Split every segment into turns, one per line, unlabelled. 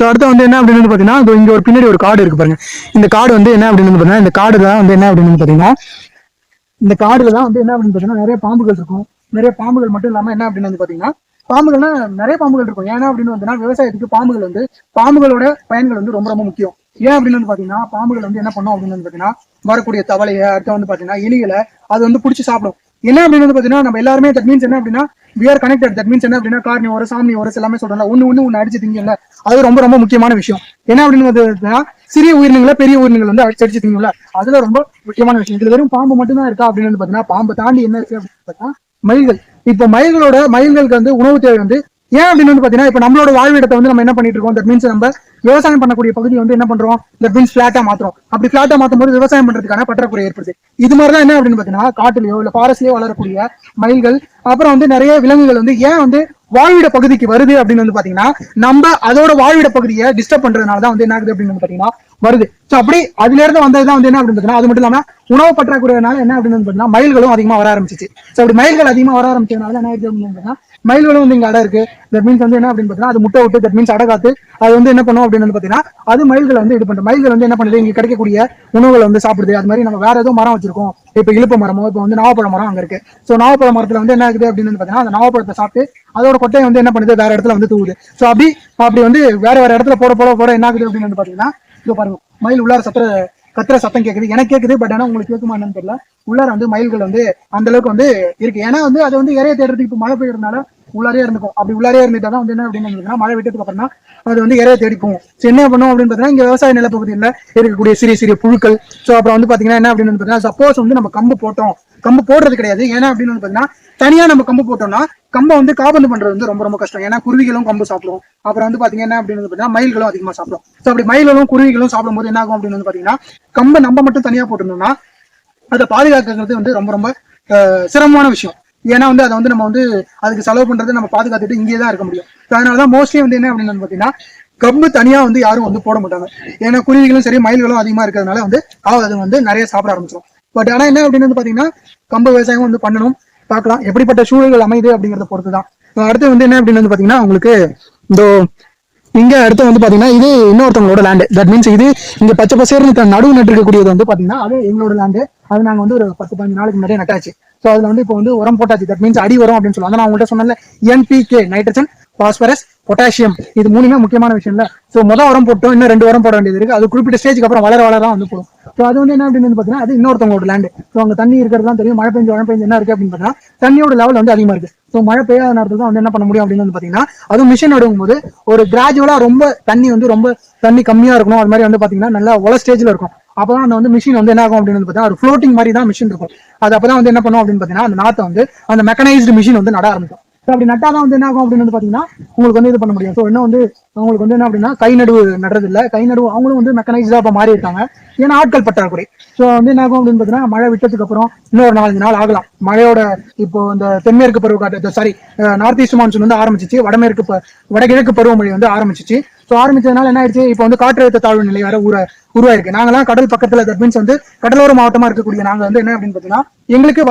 So அடுத்து வந்து என்ன அப்படின்னு வந்து பார்த்தீங்கன்னா இங்கே ஒரு பின்னாடி ஒரு காடு இருக்கு பாருங்க. இந்த காடு வந்து என்ன அப்படின்னு வந்து பார்த்தீங்கன்னா இந்த காடு தான் வந்து என்ன அப்படின்னு பார்த்தீங்கன்னா இந்த காடுல தான் வந்து என்ன அப்படின்னு பார்த்தீங்கன்னா நிறைய பாம்புகள் இருக்கும். நிறைய பாம்புகள் மட்டும் இல்லாமல் என்ன அப்படின்னு வந்து பார்த்தீங்கன்னா பாம்புகள்னா நிறைய பாம்புகள் இருக்கும். ஏன்னா அப்படின்னு வந்து விவசாயத்துக்கு பாம்புகள் வந்து பாம்புகளோட பயன்கள் வந்து ரொம்ப ரொம்ப முக்கியம். ஏன் அப்படின்னு வந்து பார்த்தீங்கன்னா பாம்புகள் வந்து என்ன பண்ணும் அப்படின்னு வந்து பார்த்தீங்கன்னா வரக்கூடிய தவளையை அடுத்து வந்து பார்த்தீங்கன்னா எலிகளை அது வந்து பிடிச்சி சாப்பிடும். என்ன அப்படின்னு வந்து பார்த்தீங்கன்னா நம்ம எல்லாருமே தட் மீன்ஸ் என்ன அப்படின்னா we are connected. That means என்ன அப்படின்னா கார்னி ஒரு சாமி ஒரு எல்லாமே சொல்றோம்ல ஒன்னு அடிச்சு திங்கல. அது ரொம்ப ரொம்ப முக்கியமான விஷயம். என்ன அப்படின்னு பார்த்தீங்கன்னா சிறிய உயிரினங்களை பெரிய உயிரினங்கள் வந்து அடிச்சு திங்கல. அதுல ரொம்ப முக்கியமான விஷயம். இதுல வெறும் பாம்பு மட்டும் தான் இருக்கா அப்படின்னு வந்து பார்த்தீங்கன்னா பாம்பு தாண்டி என்ன இருக்கு அப்படின்னு பார்த்தீங்கன்னா மயில்கள். இப்போ மயில்களுக்கு வந்து உணவு தேவை வந்து ஏன் அப்படின்னு வந்து பாத்தீங்கன்னா இப்ப நம்மளோட வாழ்விடத்தை வந்து நம்ம என்ன பண்ணிட்டு இருக்கோம். தட் மீன்ஸ் நம்ம விவசாயம் பண்ணக்கூடிய பகுதி வந்து என்ன பண்றோம். தட் மீன்ஸ் பிளாட்டா மாத்திரம். அப்படி பிளாட்டா மாத்தும் போது விவசாயம் பண்றதுக்கான பற்றாக்குறை ஏற்படுது. இது மாதிரிதான் என்ன அப்படின்னு பாத்தீங்கன்னா காட்டுலயோ இல்ல ஃபாரஸ்ட்லயோ வளரக்கூடிய மயில்கள் அப்புறம் வந்து நிறைய விலங்குகள் வந்து ஏன் வந்து வாழ்விட பகுதிக்கு வருது அப்படின்னு வந்து பாத்தீங்கன்னா நம்ம அதோட வாழ்விட பகுதியை டிஸ்டர்ப் பண்றதுனாலதான் வந்து என்ன ஆகுது அப்படின்னு வந்து பாத்தீங்கன்னா வருது. சோ அப்படி அதுல இருந்து வந்ததுதான் வந்து என்ன அப்படின்னு பாத்தீங்கன்னா அது மட்டும் இல்லாம உணவு பற்றாக்குறையினால என்ன அப்படின்னு பாத்தீங்கன்னா மயில்களும் அதிகமா வர ஆரம்பிச்சிச்சு. சோ அப்படி மயில்கள் அதிகமா வர ஆரம்பிச்சதுனால என்ன ஆயிடுச்சு அப்படின்னு மயில்களும் வந்து இங்க அடை இருக்கு. தட் மீன்ஸ் வந்து என்ன அப்படின்னு பாத்தீங்கன்னா அது முட்டை விட்டு தட் மீன்ஸ் அடை காத்து அது வந்து என்ன பண்ணும் அப்படின்னு வந்து பாத்தீங்கன்னா அது மயில்களை வந்து இது பண்ணும். மயில்கள் வந்து என்ன பண்ணுது இங்க கிடைக்கக்கூடிய உணவுகளை வந்து சாப்பிடுது. அது மாதிரி நம்ம வேற ஏதோ மரம் வச்சிருக்கோம். இப்ப இழுப்பு மரமோ இப்ப வந்து நாவப்பழ மரம் அங்க இருக்கு. சோ நாவப்பழ மரத்துல வந்து என்ன ஆகுது அப்படின்னு பாத்தீங்கன்னா அந்த நாவப்பழத்தை சாப்பிட்டு அதோட கொட்டையை வந்து என்ன பண்ணுது வேற இடத்துல வந்து தூவுது. சோ அப்படி வந்து வேற இடத்துல போட என்ன ஆகுது அப்படின்னு வந்து பாத்தீங்கன்னா இதோ பாருங்க மயில் உள்ளார கத்துற சத்தம் கேக்குது. எனக்கு கேக்குது. பட் ஆனா உங்களுக்கு கேட்குமா என்னன்னு தெரியல. உள்ளார வந்து மயில்கள் வந்து அந்த அளவுக்கு வந்து இருக்கு. ஏன்னா வந்து அது வந்து இறைய தேடுறதுக்கு இப்ப மழை பெய்யறதுனால உள்ளாரே இருந்துக்கும். அப்படி உள்ளாரே இருந்துட்டாதான் வந்து என்ன அப்படின்னு மழை விட்டதுக்கு அப்புறம் தான் அது வந்து இறைய தேடிக்கும். என்ன பண்ணும் அப்படின்னு பாத்தீங்கன்னா இங்க விவசாய நிலப்பகுதியில் இருக்கக்கூடிய சிறிய சிறிய புழுக்கள். சோ அப்புறம் வந்து பாத்தீங்கன்னா என்ன அப்படின்னு பாத்தீங்கன்னா சப்போஸ் வந்து நம்ம கம்பு போட்டோம். கம்பு போடுறது கிடையாது. ஏன்னா அப்படின்னு பாத்தீங்கன்னா தனியா நம்ம கம்பு போட்டோம்னா கம்பை வந்து காபந்து பண்றது வந்து ரொம்ப ரொம்ப கஷ்டம். ஏன்னா குருவிகளும் கம்பு சாப்பிடும். அப்புறம் வந்து பாத்தீங்கன்னா என்ன அப்படின்னு பாத்தீங்கன்னா மயில்களும் அதிகமா சாப்பிடும். சோ அப்படி மயில்களும் குருவிகளும் சாப்பிடும் போது என்ன ஆகும் அப்படின்னு வந்து பாத்தீங்கன்னா கம்பை நம்ம மட்டும் தனியா போட்டோம்னா அதை பாதுகாக்கிறது வந்து ரொம்ப ரொம்ப சிரமமான விஷயம். ஏன்னா வந்து அதை வந்து நம்ம வந்து அதுக்கு செலவு பண்றது நம்ம பாதுகாத்துட்டு இங்கே தான் இருக்க முடியும். அதனாலதான் மோஸ்ட்லி வந்து என்ன அப்படின்னு பாத்தீங்கன்னா கம்பு தனியா வந்து யாரும் வந்து போட மாட்டாங்க. ஏன்னா குருவிகளும் சரி மயில்களும் அதிகமா இருக்கிறதுனால வந்து அது வந்து நிறைய சாப்பிட ஆரம்பிச்சிடும். பட் ஆனா என்ன அப்படின்னு வந்து பாத்தீங்கன்னா கம்பு விவசாயம் வந்து பண்ணணும் பார்க்கலாம். எப்படிப்பட்ட சூழல்கள் அமைது அப்படிங்கறத பொறுத்துதான். அடுத்து வந்து என்ன அப்படின்னு வந்து பாத்தீங்கன்னா உங்களுக்கு இந்த இங்க அடுத்து வந்து பாத்தீங்கன்னா இது இன்னொருத்தவங்களோட லேண்டு. தட் மீன்ஸ் இது இங்க பச்சை பசேர்னு நடுவு நட்டு இருக்கக்கூடியது வந்து பாத்தீங்கன்னா அது எங்களோட லேண்டு. அது நாங்க வந்து ஒரு 10-15 நாளுக்கு முன்னாடியே நட்டாச்சு. ஸோ அதுல வந்து இப்போ வந்து உரம் போட்டாச்சு. தட் மீன்ஸ் அடி உரம் அப்படின்னு சொல்லுவாங்க. நான் உங்கள்கிட்ட சொன்னேன்ல NPK நைட்ரஜன் பாஸ்பரஸ் பொட்டாசியம் இது மூணுமே முக்கியமான விஷயம் இல்ல. ஸோ மொதல் உரம் போட்டோம். இன்னும் 2 உரம் போட வேண்டியது இருக்கு. அது குறிப்பிட்ட ஸ்டேஜ்க்கு அப்புறம் வளர தான் வந்து போடும். ஸோ அது வந்து என்ன அப்படின்னு பாத்தீங்கன்னா அது இன்னொருத்தவங்களோட லேண்டு. ஸோ அங்க தண்ணி இருக்கிறது தெரியும். மழை பெஞ்சு என்ன இருக்கு அப்படின்னு பாத்தீங்கன்னா தண்ணியோட லெவல் வந்து அதிகமா இருக்கு. ஸோ மழை பெய்யாத நேரத்தில் தான் வந்து என்ன பண்ண முடியும் அப்படின்னு வந்து பாத்தீங்கன்னா அதுவும் மிஷின் நடுவும் போது ஒரு கிராஜுவலா ரொம்ப தண்ணி கம்மியா இருக்கணும். அது மாதிரி வந்து பாத்தீங்கன்னா நல்லா ஒல ஸ்டேஜ்ல இருக்கும். அப்பதான் அந்த வந்து மிஷின் வந்து என்ன ஆகும் அப்படின்னு பாத்தீங்கன்னா ஒரு ஃப்ளோட்டிங் மாதிரி தான் மிஷின் இருக்கும். அது அப்பதான் வந்து என்ன பண்ணும் அப்படின்னு பாத்தீங்கன்னா அந்த நாத்தை வந்து அந்த மெக்கனைஸ்டு மிஷின் வந்து நட ஆரம்பிக்கும். அப்படி நட்டாதான் வந்து என்ன ஆகும் அப்படின்னு வந்து பாத்தீங்கன்னா உங்களுக்கு வந்து இது பண்ண முடியும். ஸோ இன்னும் வந்து உங்களுக்கு வந்து என்ன அப்படின்னா கை நடுவு நடுறது இல்லை. கை நடுவு அவங்களும் வந்து மெக்கனைஸ்டா இப்ப மாறி இருக்காங்க. ஏன்னா ஆட்கள் பற்றாக்குறை. ஸோ வந்து என்ன ஆகும் அப்படின்னு பாத்தீங்கன்னா மழை விட்டதுக்கு அப்புறம் இன்னொரு 4-5 நாள் ஆகலாம். மழையோட இப்போ இந்த தென்மேற்கு பருவக்காற்று நார்த் ஈஸ்ட் மான்சூன் வந்து ஆரம்பிச்சிச்சு. வடகிழக்கு பருவமழை வந்து ஆரம்பிச்சிச்சு. ஸோ ஆரம்பிச்சதுனால என்ன ஆயிடுச்சு இப்போ வந்து காற்றழுத்த தாழ்வு நிலை வேற உருவாயிருக்கு. நாங்கெல்லாம் கடல் பக்கத்துல தட் மீன்ஸ் வந்து கடலோர மாவட்டமா இருக்கக்கூடிய நாங்க வந்து என்ன அப்படின்னு பாத்தீங்கன்னா எங்களுக்கு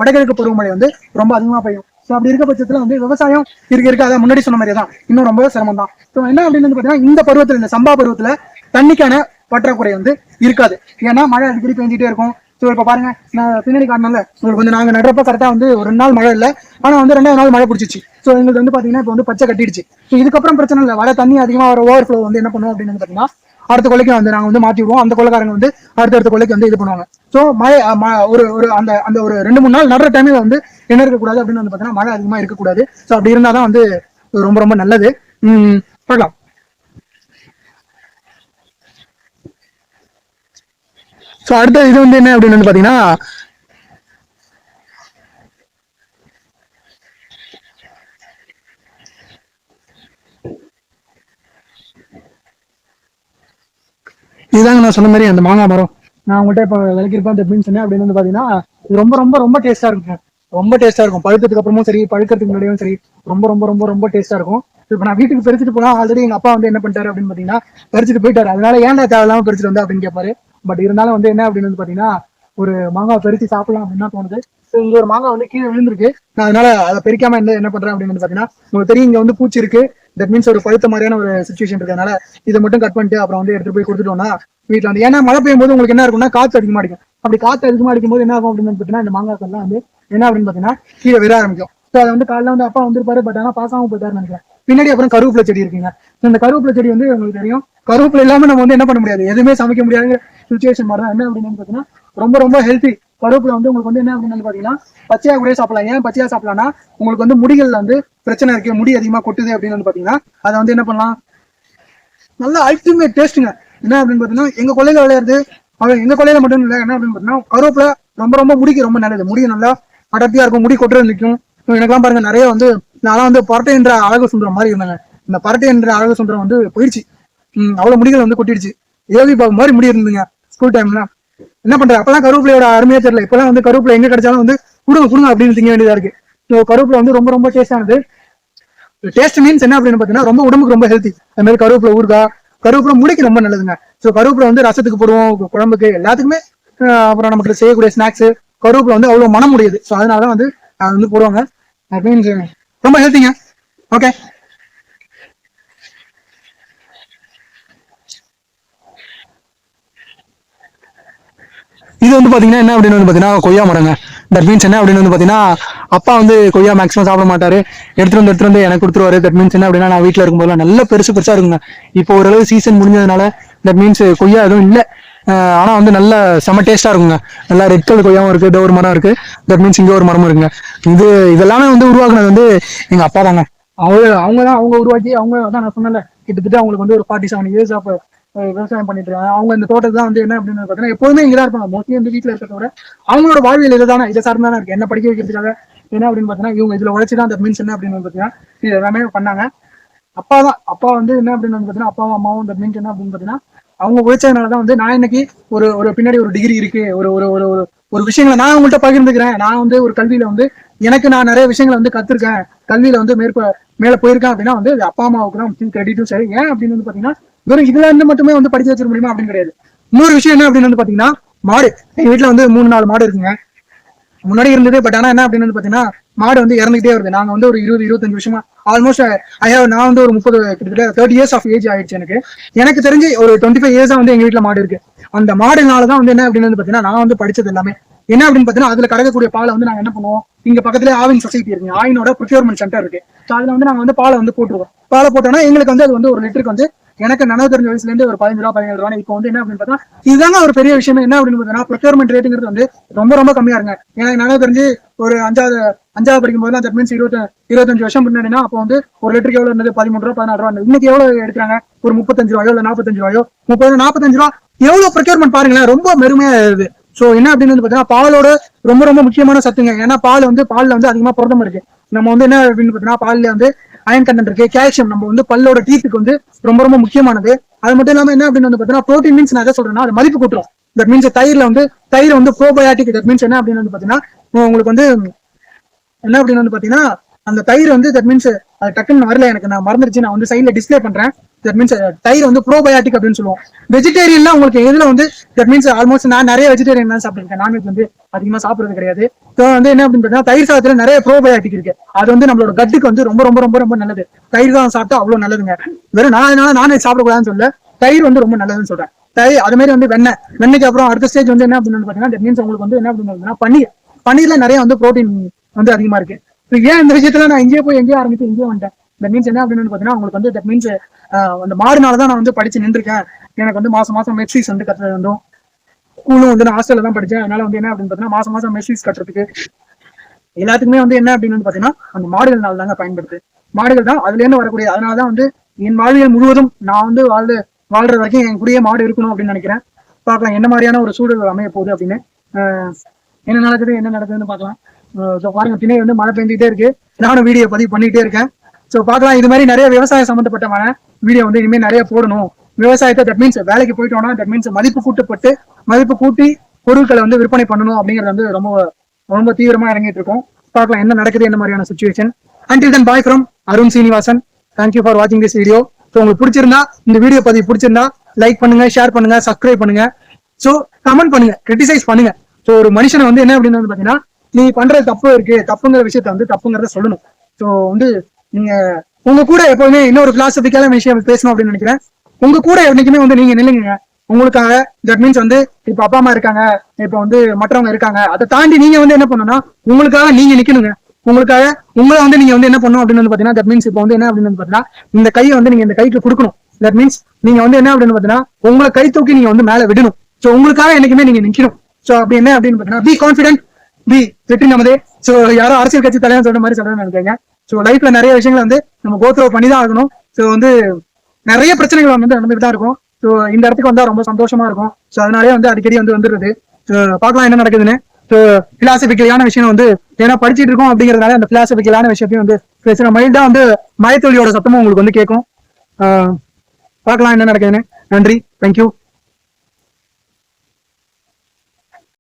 வடகிழக்கு பருவமழை வந்து ரொம்ப அதிகமா பெய்யும். ஸோ அப்படி இருக்க பட்சத்துல வந்து விவசாயம் இருக்க அதான் முன்னாடி சொன்ன மாதிரியே தான் இன்னும் ரொம்ப சிரமம் தான். ஸோ என்ன அப்படின்னு பாத்தீங்கன்னா இந்த பருவத்துல இந்த சம்பா பருவத்துல தண்ணிக்கான பற்றாக்குறை வந்து இருக்காது. ஏன்னா மழை அடிக்கடி பெஞ்சிட்டே இருக்கும். ஸோ இப்ப பாருங்க நான் பின்னாடி காட்டினால உங்களுக்கு வந்து நாங்க நடுறப்ப கரெக்டா வந்து ஒரு 2 நாள் மழை இல்லை. ஆனா வந்து 2வது நாள் மழை பிடிச்சிச்சு. ஸோ எங்களுக்கு வந்து பாத்தீங்கன்னா இப்போ வந்து பச்சை கட்டிடுச்சு. ஸோ இதுக்கப்புறம் பிரச்சனை இல்லை. வர தண்ணி அதிகமா வர ஓவர் ஃப்ளோ வந்து என்ன பண்ணுவோம் அப்படின்னு பாத்தீங்கன்னா அடுத்த கொலைக்கு வந்து நாங்க வந்து மாத்தி விடுவோம். அந்த கொலைக்காரங்க வந்து அடுத்த கொலைக்கு வந்து இது பண்ணுவாங்க. ஸோ மழை ஒரு அந்த ஒரு 2-3 நாள் நடுற டைம்ல வந்து என்ன இருக்கக்கூடாது அப்படின்னு வந்து பாத்தீங்கன்னா மழை அதிகமா இருக்கக்கூடாது. ஸோ அப்படி இருந்தாதான் வந்து ரொம்ப ரொம்ப நல்லது. பார்க்கலாம். ஸோ அடுத்த இது வந்து என்ன அப்படின்னு வந்து பாத்தீங்கன்னா இதுதாங்க நான் சொன்ன மாதிரி அந்த மாங்காய் மரம் நான் உங்கள்கிட்ட இப்போ விளக்கிருப்பேன். மீன்ஸ் என்ன அப்படின்னு வந்து பாத்தீங்கன்னா இது ரொம்ப ரொம்ப ரொம்ப டேஸ்டா இருக்கும். ரொம்ப டேஸ்டா இருக்கும். பழுத்ததுக்கு அப்புறமும் சரி பழுக்கிறதுக்கு முன்னாடியும் சரி ரொம்ப ரொம்ப ரொம்ப ரொம்ப டேஸ்டா இருக்கும். இப்போ நான் வீட்டுக்கு பறிச்சுட்டு போனா ஆல்ரெடி எங்க அப்பா வந்து என்ன பண்ணிட்டாரு அப்படின்னு பாத்தீங்கன்னா பறிச்சுட்டு போயிட்டாரு. அதனால ஏன்டா தேவையில்லாம பறிச்சுட்டு வந்தா அப்படின்னு கேட்பாரு. பட் இருந்தாலும் வந்து என்ன அப்படின்னு வந்து பாத்தீங்கன்னா ஒரு மாங்காய் பறிச்சு சாப்பிடலாம் அப்படின்னு தான் தோணுது. ஸோ இங்க ஒரு மாங்காய் வந்து கீழே விழுந்திருக்கு. நான் அதனால அதை பறிக்காம என்ன பண்றேன் அப்படின்னு வந்து பாத்தீங்கன்னா உங்களுக்கு தெரியும் இங்க வந்து பூச்சி இருக்கு. தட் மீன்ஸ் ஒரு பழுத்த மாதிரியான ஒரு சுச்சுவேஷன் இருக்கிறதுனால இதை மட்டும் கட் பண்ணிட்டு அப்புறம் வந்து எடுத்துட்டு போய் கொடுத்துட்டோம்னா வீட்டில் வந்து, ஏன்னா மழை பெய்யும் போது உங்களுக்கு என்ன இருக்கும்னா காற்று அதிகமாக அடிக்கும். அப்படி காற்று அதிகமாக அடிக்கும் போது என்ன ஆகும் அப்படின்னு பார்த்தீங்கன்னா இந்த மாங்காய்க்கெல்லாம் வந்து என்ன அப்படின்னு பார்த்தீங்கன்னா கீழே விட ஆரம்பிக்கும். ஸோ அதை வந்து காலைல வந்து அப்பா வந்துருப்பாரு, பட் ஆனால் பாஸ் ஆகாம போயிட்டாருன்னு நினைக்கிறேன். பின்னாடி அப்புறம் கருவேப்பிலை செடி இருக்குங்க. இந்த கருவேப்பிலை செடி வந்து உங்களுக்கு தெரியும், கருவேப்பிலை இல்லாம நம்ம வந்து என்ன பண்ண முடியாது, எதுவுமே சமைக்க முடியாத சுச்சுவேஷன் மாதிரி தான். என்ன அப்படின்னு பார்த்தீங்கன்னா ரொம்ப ரொம்ப ஹெல்த்தி. கருவேப்பிலை வந்து உங்களுக்கு வந்து என்ன அப்படின்னு பார்த்தீங்கன்னா பச்சையா கூட சாப்பிடலாம். ஏன் பச்சையா சாப்பிடலாம்னா உங்களுக்கு வந்து முடிகள்ல வந்து பிரச்சனை இருக்கு, முடி அதிகமா கொட்டுது அப்படின்னு வந்து பாத்தீங்கன்னா அதை வந்து என்ன பண்ணலாம், நல்ல அல்டிமேட் டேஸ்ட்டுங்க. என்ன அப்படின்னு பார்த்தீங்கன்னா எங்க கொள்ளையில விளையாடுது, எங்க கொள்ளையில மட்டும் இல்லை, என்ன அப்படின்னு பார்த்தீங்கன்னா கருவேப்பிலை ரொம்ப ரொம்ப முடிக்கு ரொம்ப நல்லது. முடி நல்லா அடர்த்தியா இருக்கும், முடி கொட்டுறது நிற்கும். எனக்கெல்லாம் பாருங்க நிறைய வந்து நான் வந்து பரட்டை என்ற அழகு சுந்தரம் மாதிரி இருந்தாங்க. இந்த பரட்டை என்ற அழகு சுந்தரம் வந்து போயிடுச்சு. அவ்வளவு முடிகள் வந்து கொட்டிடுச்சு. ஏவி பாக்கு மாதிரி முடி இருந்துங்க ஸ்கூல் டைம்ல. என்ன பண்றது, அப்பெல்லாம் கருவேப்பிலையோட அருமையா தெரியல. இப்பெல்லாம் வந்து கருவேப்பிலை எங்க கிடைச்சாலும் வந்து கொடுங்க கொடுங்க அப்படின்னு திங்க வேண்டியதா இருக்கு. ஸோ கருவேப்பிலை வந்து ரொம்ப ரொம்ப டேஸ்டானது. டேஸ்ட் மீன்ஸ் என்ன அப்படின்னு பார்த்தீங்கன்னா ரொம்ப உடம்புக்கு ரொம்ப ஹெல்த்தி. அது மாதிரி கருவேப்பிலை ஊறுகாய், கருவேப்பிலை முடிக்கு ரொம்ப நல்லதுங்க. ஸோ கருவேப்பிலை வந்து ரசத்துக்கு போடுவோம், குழம்புக்கு எல்லாத்துக்குமே. அப்புறம் நமக்கு செய்யக்கூடிய ஸ்நாக்ஸ் கருவேப்பிலை வந்து அவ்வளவு மனம் முடியுது. ஸோ அதனாலதான் வந்து அது வந்து போடுவாங்க. மீன்ஸ் ரொம்ப ஹெல்த்திங்க. ஓகே, இது வந்து பாத்தீங்கன்னா என்ன அப்படின்னு வந்து பாத்தீங்கன்னா கொய்யா மரங்க. தட் மீன்ஸ் என்ன அப்படின்னு வந்து பாத்தீங்கன்னா அப்பா வந்து கொய்யா மேக்ஸிமம் சாப்பிட மாட்டாரு, எடுத்துட்டு வந்து எனக்கு கொடுத்துருவாரு. தட் மீன்ஸ் என்ன அப்படின்னா நான் வீட்டுல இருக்கும்போது நல்ல பெருசு பெருசா இருக்குங்க. இப்போ ஓரளவு சீசன் முடிஞ்சதுனால தட் மீன்ஸ் கொய்யா எதுவும் இல்லை. ஆனா வந்து நல்ல செம டேஸ்டா இருக்குங்க. நல்லா ரெட் கலர் கொய்யாவும் இருக்கு, இதோ ஒரு மரம் இருக்கு. தட் மீன்ஸ் இங்க ஒரு மரமும் இருக்குங்க. இதெல்லாமே வந்து உருவாக்குனது வந்து எங்க அப்பா தாங்க. அவங்க உருவாக்கி அவங்க தான் நான் சொன்னல கிட்டத்தட்ட அவங்களுக்கு வந்து ஒரு 47 years ஆஃப் விவசாயம் பண்ணிட்டு இருக்காங்க. அவங்க இந்த தோட்டத்தை தான் வந்து என்ன அப்படின்னு பாத்தீங்கன்னா எப்போதுமே இங்கதான் இருப்பாங்க. மோஸ்ட்லி வந்து வீட்டுல இருக்கிறத விட அவங்களோட வாழ்வியல் இதுதானே, இதை சார்ந்தானே இருக்கு. என்ன படிக்க வைக்கிறதுக்காக என்ன அப்படின்னு பாத்தீங்கன்னா இவங்க இதுல உழைச்சுதான் தட் மீன்ஸ் என்ன அப்படின்னு பாத்தீங்கன்னா இது எல்லாமே பண்ணாங்க. அப்பா வந்து என்ன அப்படின்னு பாத்தீங்கன்னா அப்பாவும் அம்மாவும் தட் மீன்ஸ் என்ன அப்படின்னு பாத்தீங்கன்னா அவங்க உழைச்சதுனாலதான் வந்து நான் இன்னைக்கு ஒரு பின்னாடி ஒரு டிகிரி இருக்கு, ஒரு ஒரு ஒரு ஒரு விஷயங்களை நான் உங்கள்கிட்ட பகிர்ந்துக்கிறேன். நான் வந்து ஒரு கல்வியில வந்து எனக்கு நான் நிறைய விஷயங்களை வந்து கத்துருக்கேன், கல்வியில வந்து மேல போயிருக்கேன் அப்படின்னா வந்து அப்பா அம்மாவுக்கு தான் கிரெடிட்டும் சரி. ஏன் அப்படின்னு வந்து பாத்தீங்கன்னா வெறும் இதுல இருந்து மட்டுமே வந்து படிக்க வச்சிட முடியுமா அப்படின்னு கிடையாது. இன்னொரு விஷயம் என்ன அப்படின்னு வந்து பாத்தீங்கன்னா மாடு. எங்க வீட்டுல வந்து 3-4 மாடு இருக்குங்க. முன்னாடி இருந்தது, பட் ஆனா என்ன அப்படின்னு வந்து பாத்தீங்கன்னா மாடு வந்து இறந்துகிட்டே வருது. நாங்க வந்து ஒரு 20-25 வருஷமா ஆல்மோஸ்ட் நான் வந்து ஒரு 30 கிட்டத்தட்ட 30 years ஆஃப் ஏஜ் ஆயிடுச்சு. எனக்கு தெரிஞ்சு ஒரு 25 years வந்து எங்க வீட்டுல மாடு இருக்கு. அந்த மாடுனாலதான் வந்து என்ன அப்படின்னு வந்து பாத்தீங்கன்னா நான் வந்து படிச்சது எல்லாமே. என்ன அப்படின்னு பாத்தீங்கன்னா அதுல கறக்கக்கூடிய பாலை வந்து நாங்க என்ன பண்ணுவோம், இங்க பக்கத்துல ஆவின் சொசைட்டி இருக்கு, ஆயினோட ப்ரொக்யூர்மெண்ட் சென்டர் இருக்கு. ஸோ அதுல வந்து நாங்க வந்து பாலை வந்து போட்டுருவோம். பாலை போட்டோம்னா எங்களுக்கு வந்து அது வந்து ஒரு லிட்டருக்கு வந்து எனக்கு நனவு தெரிஞ்ச வயசுல இருந்து ஒரு 15 ரூபா 17 ரூபா. இப்போ வந்து என்ன அப்படின்னு பார்த்தா இதுதாங்க ஒரு பெரிய விஷயம். என்ன அப்படின்னு பார்த்தா ப்ரொக்யூர்மெண்ட் ரேட்டுங்கிறது வந்து ரொம்ப ரொம்ப கம்மியா இருங்க. எனக்கு நனவு தெரிஞ்சு ஒரு அஞ்சாவது படிக்கும் போது தட் மீன்ஸ் 25 வருஷம் முன்னாடினா அப்போ வந்து ஒரு லிட்டருக்கு எவ்வளவு இருந்தது, 13 ரூபா 14 ரூபா. இன்னைக்கு எவ்வளவு எடுக்கிறாங்க, ஒரு 35 ரூபாயோ இல்ல 45 ரூபாயோ 45 ரூபா. எவ்வளவு ப்ரொக்யூர்மெண்ட் பாருங்களேன், ரொம்ப பெருமையா இருக்குது. சோ என்ன அப்படின்னு வந்து பாத்தீங்கன்னா பாலோட ரொம்ப ரொம்ப முக்கியமான சத்துங்க. ஏன்னா பால்ல வந்து அதிகமா புரதம் இருக்கு. நம்ம வந்து என்ன அப்படின்னு பாத்தீங்கன்னா பால்ல வந்து அயன் கண்டென்ட் இருக்கு, கால்சியம் நம்ம வந்து பல்லோட டீத்துக்கு வந்து ரொம்ப ரொம்ப முக்கியமானது. அது மட்டும் இல்லாம என்ன அப்படின்னு வந்து பாத்தீங்கன்னா ப்ரோட்டீன் மீன்ஸ் நான் எதை சொல்றேன்னா அது மதிப்பு கூட்டுரும். தட் மீன்ஸ் தயிர் வந்து ப்ரோபயாட்டிக். தட் மீன்ஸ் என்ன அப்படின்னு வந்து பாத்தீங்கன்னா உங்களுக்கு வந்து என்ன அப்படின்னு வந்து பாத்தீங்கன்னா அந்த தயிர் வந்து தட் மீன்ஸ் அது டக்குன்னு வரல, எனக்கு நான் மறந்துருச்சு. நான் வந்து சைட்ல டிஸ்பிளே பண்றேன். தட் மீன்ஸ் தயிர் வந்து ப்ரோபயாட்டிக் அப்படின்னு சொல்லுவோம். வெஜிடேரியன்ல உங்களுக்கு எதுல வந்து தட் மீன்ஸ் ஆல்மோஸ்ட் நான் நிறைய வெஜிடேரியன் தான் சாப்பிட்டுருக்கேன், நான்வெஜ் வந்து அதிகமா சாப்பிடுறது கிடையாது. ஸோ வந்து என்ன அப்படின்னு பார்த்தீங்கன்னா தயிர் சாதத்துல நிறைய ப்ரோபயாட்டிக் இருக்கு. அது வந்து நம்மளோட கட்டுக்கு வந்து ரொம்ப ரொம்ப ரொம்ப ரொம்ப நல்லது. தயிர் தான் சாப்பிட்டா அவ்வளவு நல்லதுங்க. வெறும் நான் அதனால நான்வெஜ் சாப்பிடக்கூடாதுன்னு சொல்ல, தயிர் வந்து ரொம்ப நல்லதுன்னு சொல்றேன். தயிர் அது மாதிரி வந்து வெண்ணெய்க்கு அப்புறம் அடுத்த ஸ்டேஜ் வந்து என்ன அப்படின்னு பாத்தீங்கன்னா தட் மீன்ஸ் உங்களுக்கு வந்து என்ன அப்படின்னு பன்னீர்ல நிறைய வந்து ப்ரோட்டீன் வந்து அதிகமா இருக்கு. ஏன் இந்த விஷயத்துல நான் எங்கேயோ ஆரம்பிச்சு இங்கேயே வந்துட்டேன். தட் மீன்ஸ் என்ன அப்படின்னு பாத்தீங்கன்னா உங்களுக்கு வந்து தட் மீன்ஸ் அந்த மாடுனாலதான் நான் வந்து படிச்சு நின்றுருக்கேன். எனக்கு வந்து மாசம் மெட் ஃபீஸ் வந்து கட்டுறது வந்தும், ஸ்கூலும் வந்து நான் ஹாஸ்டல்ல தான் படிச்சேன். அதனால வந்து என்ன அப்படின்னு பாத்தீங்கன்னா மாசம் மெட் ஃபீஸ் கட்டுறதுக்கு எல்லாத்துக்குமே வந்து என்ன அப்படின்னு பாத்தீங்கன்னா அந்த மாடுகள்னால தாங்க பயன்படுது. மாடுகள் தான் அதுல இருந்து வரக்கூடிய. அதனாலதான் வந்து என் வாழ்வியல் முழுவதும் நான் வந்து வாழ்ற வரைக்கும் என் கூடயே மாடு இருக்கணும் அப்படின்னு நினைக்கிறேன். பார்க்கலாம் என்ன மாதிரியான ஒரு சூழல் அமைய போகுது அப்படின்னு. என்ன நடக்குதுன்னு பார்க்கலாம். பாருங்க பின்னாடி வந்து மழை பெஞ்சிட்டே இருக்கு, நானும் வீடியோ பதிவு பண்ணிட்டே இருக்கேன். சோ பார்க்கலாம். இது மாதிரி நிறைய விவசாயம் சம்பந்தப்பட்டமான வீடியோ வந்து இனிமேல் நிறைய போடணும். விவசாயத்தை தட் மீன்ஸ் வேலைக்கு போயிட்டோம்னா தட் மீன்ஸ் மதிப்பு கூட்டி பொருட்களை வந்து விற்பனை பண்ணணும் அப்படிங்கிறது வந்து ரொம்ப ரொம்ப தீவிரமா இறங்கிட்டு இருக்கோம். பார்க்கலாம் என்ன நடக்குது, என்ன மாதிரியான situation. Until then, bye from Arun Srinivasan. Thank you for watching this video. So உங்களுக்கு பிடிச்சிருந்தா இந்த வீடியோ பதிவு பிடிச்சிருந்தா லைக் பண்ணுங்க, ஷேர் பண்ணுங்க, சப்ஸ்கிரைப் பண்ணுங்க. ஸோ கமெண்ட் பண்ணுங்க, கிரிட்டிசைஸ் பண்ணுங்க. ஸோ ஒரு மனுஷனை வந்து என்ன அப்படின்னு பாத்தீங்கன்னா நீ பண்றது தப்புங்கிற விஷயத்த வந்து தப்புங்கிறத சொல்லணும். ஸோ வந்து நீங்க உங்க கூட எப்பவுமே இன்னொரு பிலாசபிக்கான விஷயம் பேசணும் அப்படின்னு நினைக்கிறேன். உங்க கூட என்னைக்குமே வந்து நீங்க நில்லுங்க உங்களுக்காக. தட் மீன்ஸ் வந்து இப்ப அப்பா அம்மா இருக்காங்க, இப்ப வந்து மற்றவங்க இருக்காங்க, அதை தாண்டி நீங்க வந்து என்ன பண்ணணும்னா உங்களுக்காக நீங்க நிக்கணுங்க. உங்களுக்காக உங்களை வந்து நீங்க வந்து என்ன பண்ணணும் அப்படின்னு வந்து பாத்தீங்கன்னா, தட் மீன்ஸ் இப்போ வந்து என்ன அப்படின்னு வந்து பாத்தீங்கன்னா, இந்த கையை வந்து நீங்க இந்த கைக்கு கொடுக்கணும். தட் மீன்ஸ் நீங்க வந்து என்ன அப்படின்னு பாத்தீங்கன்னா உங்களை கை தூக்கி நீங்க வந்து மேல விடணும். சோ உங்களுக்காக என்னைக்குமே நீங்க நிக்கணும். சோ அப்படி என்ன அப்படின்னு பாத்தீங்கன்னா, பி கான்பிடென்ட், பி வெற்றி நமதே. சோ யாரோ அரசியல் கட்சி தலைவர் சொல்ற மாதிரி சொல்றேன்னு நினைக்கிறேன். ஸோ லைஃப்ல நிறைய விஷயங்கள் வந்து நம்ம கோத்ரோ பண்ணி தான் ஆகணும். ஸோ வந்து நிறைய பிரச்சனைகள் வந்து நடந்துட்டு தான் இருக்கும். ஸோ இந்த இடத்துக்கு வந்தா ரொம்ப சந்தோஷமா இருக்கும். ஸோ அதனாலே வந்து அடிக்கடி வந்து வந்துடுறது. பார்க்கலாம் என்ன நடக்குதுன்னு. ஸோ பிலாசபிக்கலான விஷயம் வந்து ஏன்னா படிச்சுட்டு இருக்கோம் அப்படிங்கிறதுனால அந்த பிலாசபிக்கலான விஷயத்தையும் வந்து பேசுற மைல்டா வந்து மயத்தொழியோட சத்தமும் உங்களுக்கு வந்து கேட்கும். பார்க்கலாம் என்ன நடக்குதுன்னு. நன்றி, தேங்க்யூ.